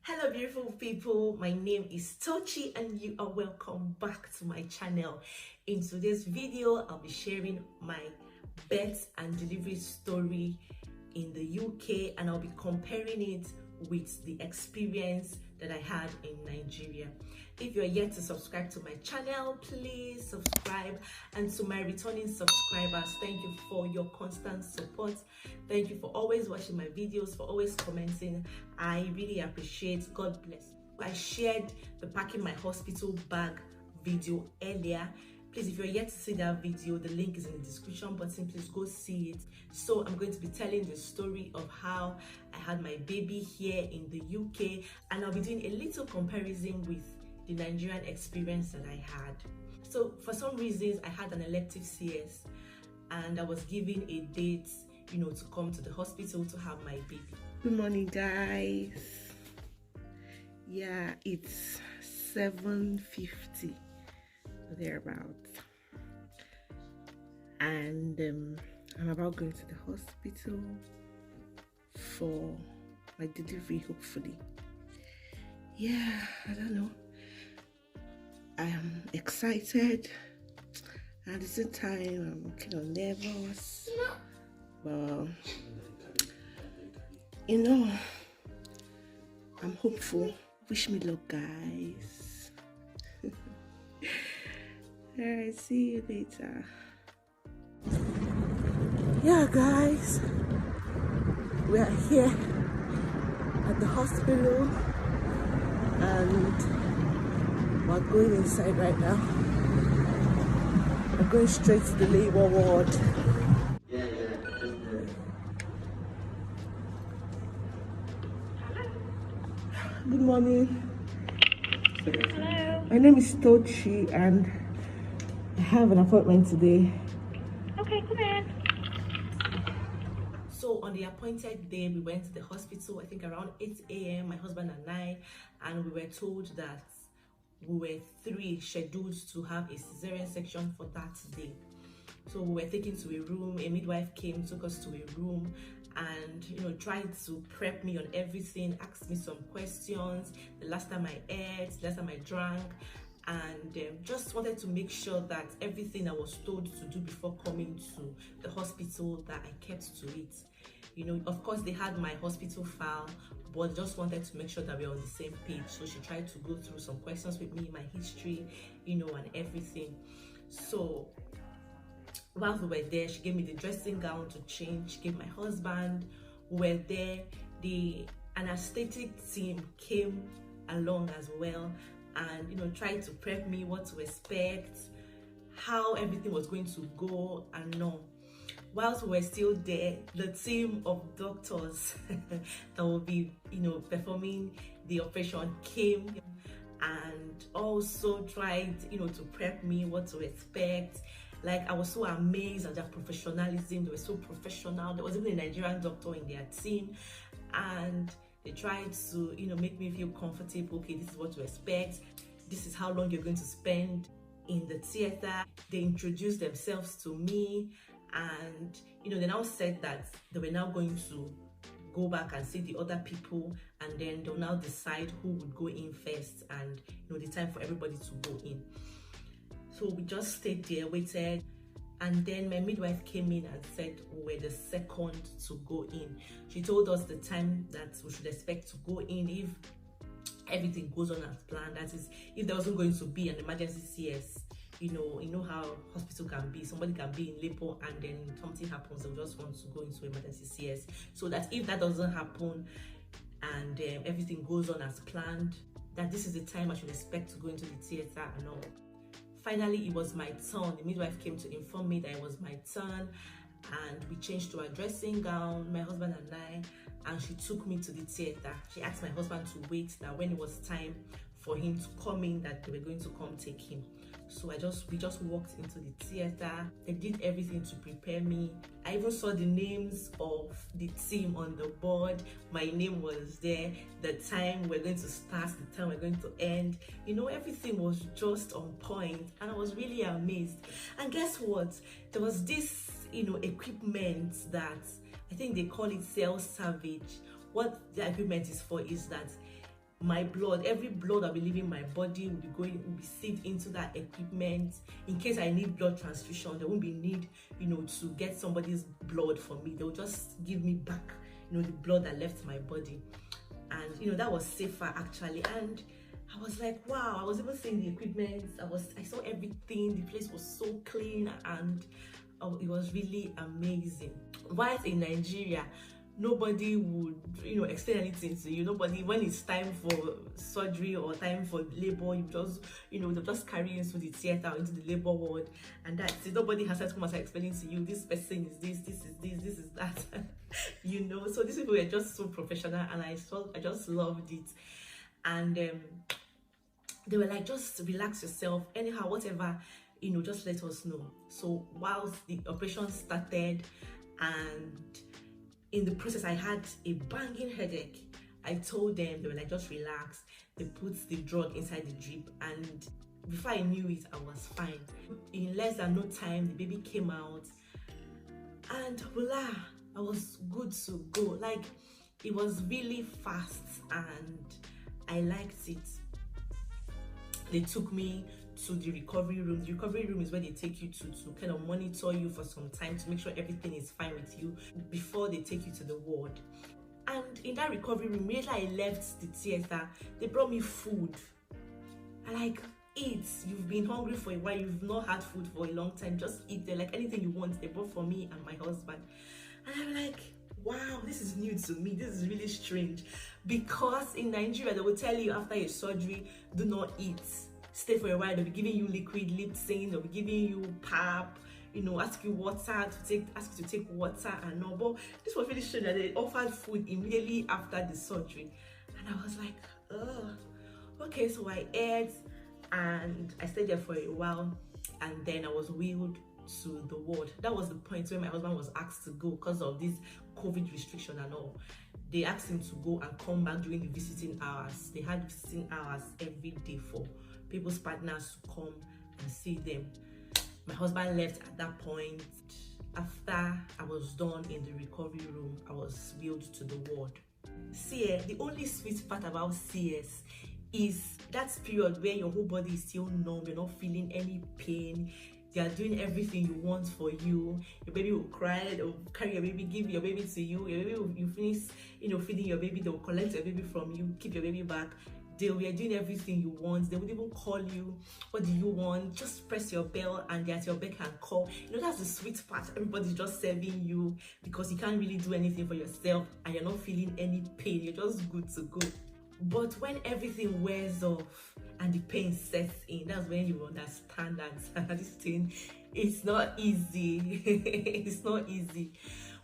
Hello beautiful people, my name is Tochi and you are welcome back to my channel. In today's video, I'll be sharing my birth and delivery story in the UK and I'll be comparing it with the experience that I had in Nigeria. If you're yet to subscribe to my channel, please subscribe, and to my returning subscribers, thank you for your constant support. Thank you for always watching my videos, for always commenting. I really appreciate. God bless. I shared the packing my hospital bag video earlier. Please, if you're yet to see that video, the link is in the description button. Please go see it. So I'm going to be telling the story of how I had my baby here in the UK, and I'll be doing a little comparison with the Nigerian experience that I had. So for some reasons, I had an elective CS and I was given a date, to come to the hospital to have my baby. Good morning, guys. Yeah, it's 7:50 thereabouts, and I'm about going to the hospital for my delivery, hopefully. Yeah, I don't know. I am excited, and at the same time I'm kind of nervous, but I'm hopeful. Wish me luck, guys. Alright, see you later. Yeah, guys, we are here at the hospital and we're going inside right now. We're going straight to the labor ward. Good morning. Hello. My name is Tochi and I have an appointment today. Okay, come in. So on the appointed day, we went to the hospital, I think around 8 a.m., my husband and I, and we were told that we were 3 scheduled to have a cesarean section for that day. So we were taken to a room. A midwife came, took us to a room, and tried to prep me on everything, asked me some questions, the last time I ate, the last time I drank, and just wanted to make sure that everything I was told to do before coming to the hospital, that I kept to it. Of course they had my hospital file, but just wanted to make sure that we're on the same page. So she tried to go through some questions with me, my history, and everything. So while we were there, she gave me the dressing gown to change. She gave my husband. We were there. The anesthetic team came along as well, and tried to prep me what to expect, how everything was going to go, and no. Whilst we were still there, the team of doctors that will be performing the operation came and also tried to prep me what to expect. Like, I was so amazed at their professionalism. They were so professional. There was even a Nigerian doctor in their team, and they tried to make me feel comfortable. Okay, this is what to expect, this is how long you're going to spend in the theater. They introduced themselves to me, and they now said that they were now going to go back and see the other people, and then they'll now decide who would go in first, and the time for everybody to go in. So we just stayed there, waited, and then my midwife came in and said we were the second to go in. She told us the time that we should expect to go in if everything goes on as planned. That is, if there wasn't going to be an emergency CS. You know how hospital can be. Somebody can be in labor and then something happens, they'll just want to go into emergency CS. So that if that doesn't happen and everything goes on as planned, that this is the time I should expect to go into the theater and all. Finally, it was my turn. The midwife came to inform me that it was my turn, and we changed to a dressing gown, my husband and I, and she took me to the theater. She asked my husband to wait, that when it was time for him to come in, that they were going to come take him. So we just walked into the theater. They did everything to prepare me. I even saw the names of the team on the board. My name was there. The time we're going to start, the time we're going to end. Everything was just on point, and I was really amazed. And guess what? There was this, equipment that I think they call it cell salvage. What the equipment is for is that my blood, every blood I'll be leaving my body will be sieved into that equipment. In case I need blood transfusion, there won't be need, to get somebody's blood for me. They'll just give me back, the blood that left my body. And that was safer actually. And I was like, wow, I was even seeing the equipment. I saw everything. The place was so clean, and it was really amazing. While in Nigeria, nobody would explain anything to you. Nobody, when it's time for surgery or time for labor, you just they'll just carry you into the theater or into the labor ward, and that's it. Nobody has to come and start explaining to you, this person is this is this, this is that. So these people were just so professional, and I just loved it. And they were like, just relax yourself, anyhow, whatever, just let us know. So whilst the operation started, and in the process I had a banging headache, I told them. They were like, just relax. They put the drug inside the drip, and before I knew it, I was fine. In less than no time, the baby came out, and voila, I was good to go. Like, it was really fast, and I liked it. They took me to the recovery room. The recovery room is where they take you to kind of monitor you for some time to make sure everything is fine with you before they take you to the ward. And in that recovery room, immediately I left the theater, they brought me food. I like, eat. You've been hungry for a while, you've not had food for a long time, just eat. They're like, anything you want, they brought for me and my husband. And I'm like, wow, this is new to me. This is really strange, because in Nigeria they will tell you after your surgery, do not eat, stay for a while. They'll be giving you liquid lip-sync, they'll be giving you pap, ask you ask you to take water and all. But this was really strange that they offered food immediately after the surgery, and I was like, oh, okay. So I ate, and I stayed there for a while, and then I was wheeled to the ward. That was the point where my husband was asked to go because of this COVID restriction and all. They asked him to go and come back during the visiting hours. They had visiting hours every day for people's partners to come and see them. My husband left at that point. After I was done in the recovery room, I was wheeled to the ward. See, the only sweet part about CS is that period where your whole body is still numb, you're not feeling any pain. They are doing everything you want for you. Your baby will cry, they'll carry your baby, give your baby to you. Your baby will, you finish, feeding your baby, they'll collect your baby from you, keep your baby back. They were doing everything you want. They would even call you, what do you want? Just press your bell and they're at your beck and call. That's the sweet part. Everybody's just serving you because you can't really do anything for yourself and you're not feeling any pain. You're just good to go. But when everything wears off and the pain sets in, that's when you understand that this thing, it's not easy. It's not easy.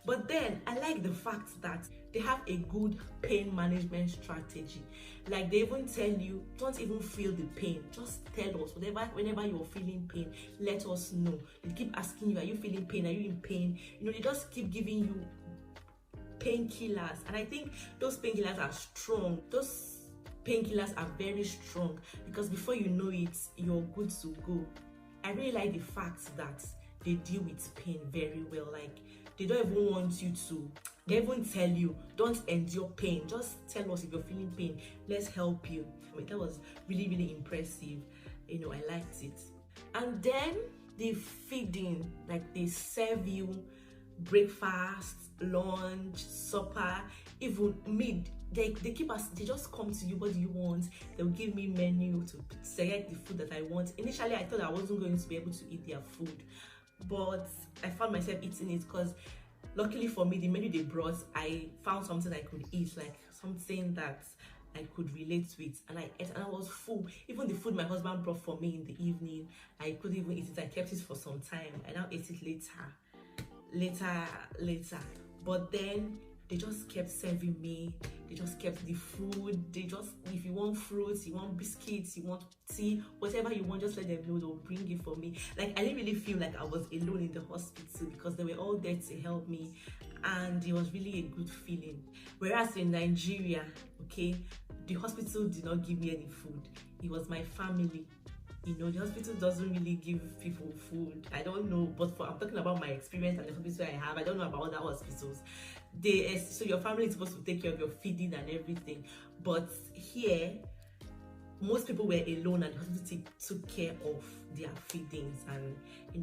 But then I like the fact that they have a good pain management strategy. Like, they even tell you, don't even feel the pain, just tell us whenever you're feeling pain, let us know. They keep asking you, are you feeling pain, are you in pain? They just keep giving you painkillers, and I think those painkillers are strong. Those painkillers are very strong, because before you know it, you're good to go. I really like the fact that they deal with pain very well. Like, they don't even want you to, they even tell you, don't endure pain, just tell us if you're feeling pain, let's help you. That was really, really impressive. I liked it. And then the feeding, like, they serve you breakfast, lunch, supper, even mid. They just come to you, what do you want? They'll give me menu to select the food that I want. Initially I thought I wasn't going to be able to eat their food, but I found myself eating it, because luckily for me, the menu they brought, I found something I could eat, like something that I could relate with, and I ate and I was full. Even the food my husband brought for me in the evening, I couldn't even eat it. I kept it for some time. I now ate it later. But then they just kept serving me. They just kept the food. If you want fruits, you want biscuits, you want tea, whatever you want, just let them know, they'll bring it for me. Like, I didn't really feel like I was alone in the hospital, because they were all there to help me, and it was really a good feeling. Whereas in Nigeria, okay, the hospital did not give me any food. It was my family. The hospital doesn't really give people food. I don't know, but I'm talking about my experience and the hospital I have. I don't know about other hospitals. So your family is supposed to take care of your feeding and everything. But here, most people were alone and the hospital took care of their feedings, and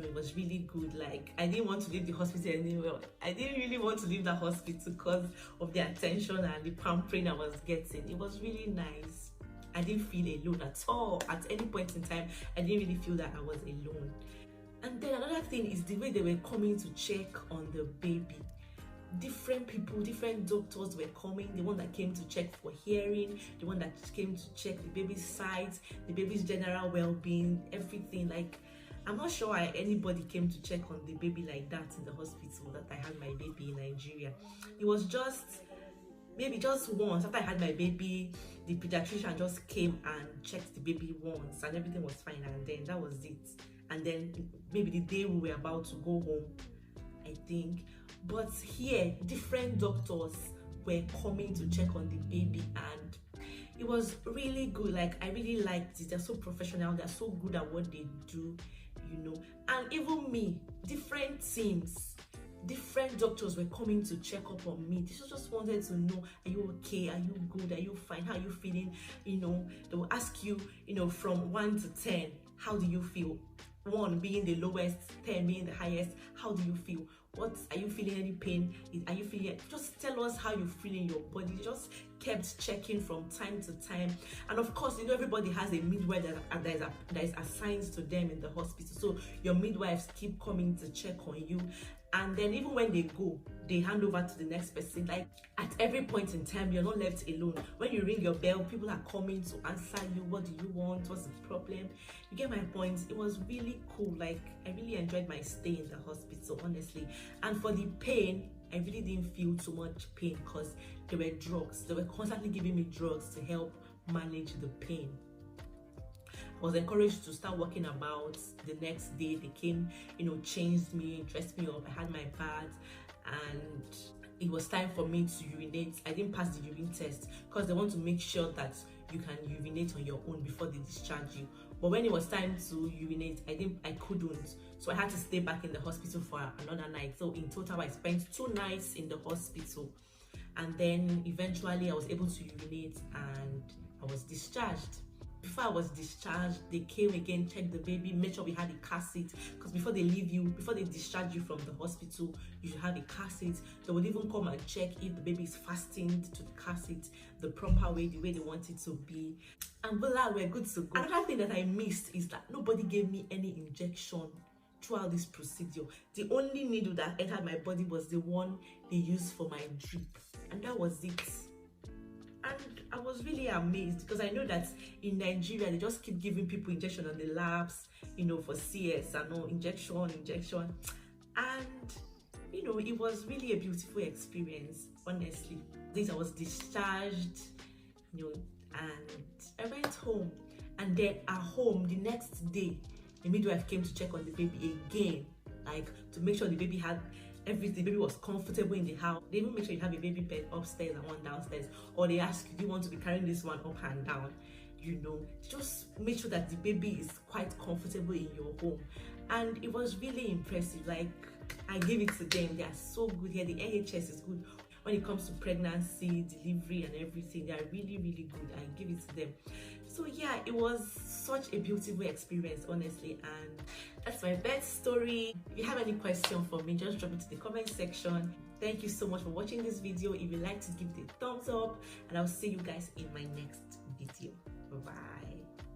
it was really good. Like, I didn't want to leave the hospital anywhere. I didn't really want to leave the hospital because of the attention and the pampering I was getting. It was really nice. I didn't feel alone at all. At any point in time, I didn't really feel that I was alone. And then another thing is the way they were coming to check on the baby. Different people, different doctors were coming. The one that came to check for hearing, the one that came to check the baby's sight, the baby's general well-being, everything. Like, I'm not sure anybody came to check on the baby like that in the hospital that I had my baby in Nigeria. It was just maybe just once after I had my baby, the pediatrician just came and checked the baby once and everything was fine, and then that was it. And then maybe the day we were about to go home, I think. But here, different doctors were coming to check on the baby, and it was really good. Like, I really liked it. They're so professional, they're so good at what they do, and even me, different teams, different doctors were coming to check up on me. They just wanted to know, are you okay, are you good, are you fine, how are you feeling? They will ask you, from 1 to 10, how do you feel? 1 being the lowest, 10 being the highest. How do you feel? What are you feeling? Any pain? Are you feeling it? Just tell us how you feel in your body. They just kept checking from time to time. And of course, everybody has a midwife that is assigned to them in the hospital. So your midwives keep coming to check on you. And then even when they go, they hand over to the next person. Like, at every point in time, you're not left alone. When you ring your bell, people are coming to answer you. What do you want? What's the problem? You get my point? It was really cool. Like, I really enjoyed my stay in the hospital, honestly. And for the pain, I really didn't feel too much pain because there were drugs. They were constantly giving me drugs to help manage the pain. I was encouraged to start walking about. The next day they came, changed me, dressed me up. I had my bath, and it was time for me to urinate. I didn't pass the urine test because they want to make sure that you can urinate on your own before they discharge you. But when it was time to urinate, I couldn't. So I had to stay back in the hospital for another night. So in total, I spent 2 nights in the hospital. And then eventually I was able to urinate and I was discharged. Before I was discharged, they came again, checked the baby, made sure we had a car seat, because before they discharge you from the hospital, you should have a car seat. They would even come and check if the baby is fastened to the car seat the proper way, the way they want it to be. And voila, we're good to go. Another thing that I missed is that nobody gave me any injection throughout this procedure. The only needle that entered my body was the one they used for my drip, and that was it. And I was really amazed because I know that in Nigeria they just keep giving people injection on the labs, for CS and all, injection, and it was really a beautiful experience, honestly. I was discharged, and I went home, and then at home the next day the midwife came to check on the baby again, like to make sure the baby had everything, the baby was comfortable in the house. They even make sure you have a baby bed upstairs and one downstairs, or they ask you, do you want to be carrying this one up and down? Just make sure that the baby is quite comfortable in your home. And it was really impressive. Like, I give it to them. They are so good here. The NHS is good when it comes to pregnancy, delivery and everything. They are really, really good. I give it to them. So yeah, it was such a beautiful experience, honestly, and that's my birth story. If you have any question for me, just drop it to the comment section. Thank you so much for watching this video. If you liked it, give it a thumbs up, and I'll see you guys in my next